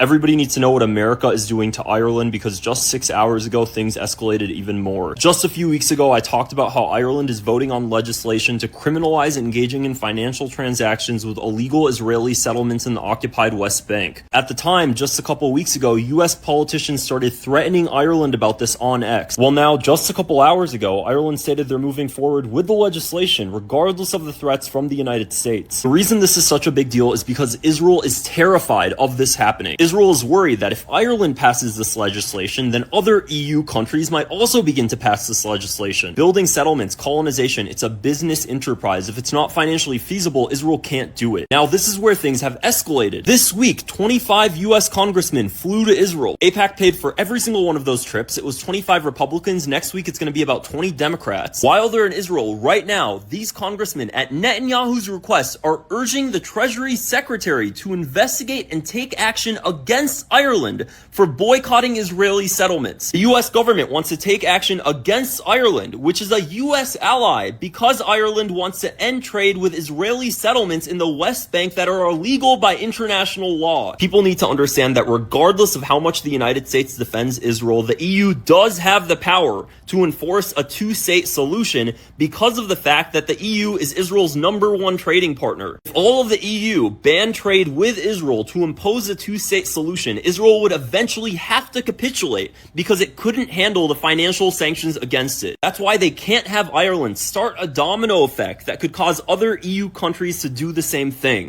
Everybody needs to know what America is doing to Ireland because just 6 hours ago, things escalated even more. Just a few weeks ago, I talked about how Ireland is voting on legislation to criminalize engaging in financial transactions with illegal Israeli settlements in the occupied West Bank. At the time, just a couple weeks ago, US politicians started threatening Ireland about this on X. Well now, just a couple hours ago, Ireland stated they're moving forward with the legislation, regardless of the threats from the United States. The reason this is such a big deal is because Israel is terrified of this happening. Israel is worried that if Ireland passes this legislation, then other EU countries might also begin to pass this legislation. Building settlements, colonization, it's a business enterprise. If it's not financially feasible, Israel can't do it. Now, this is where things have escalated. This week, 25 US congressmen flew to Israel. AIPAC paid for every single one of those trips. It was 25 Republicans. Next week, it's going to be about 20 Democrats. While they're in Israel right now, these congressmen, at Netanyahu's request, are urging the Treasury Secretary to investigate and take action against Ireland for boycotting Israeli settlements. The US government wants to take action against Ireland, which is a US ally, because Ireland wants to end trade with Israeli settlements in the West Bank that are illegal by international law. People need to understand that regardless of how much the United States defends Israel, the EU does have the power to enforce a two-state solution because of the fact that the EU is Israel's #1 trading partner. If all of the EU banned trade with Israel to impose a two-state solution, Israel would eventually have to capitulate because it couldn't handle the financial sanctions against it. That's why they can't have Ireland start a domino effect that could cause other EU countries to do the same thing.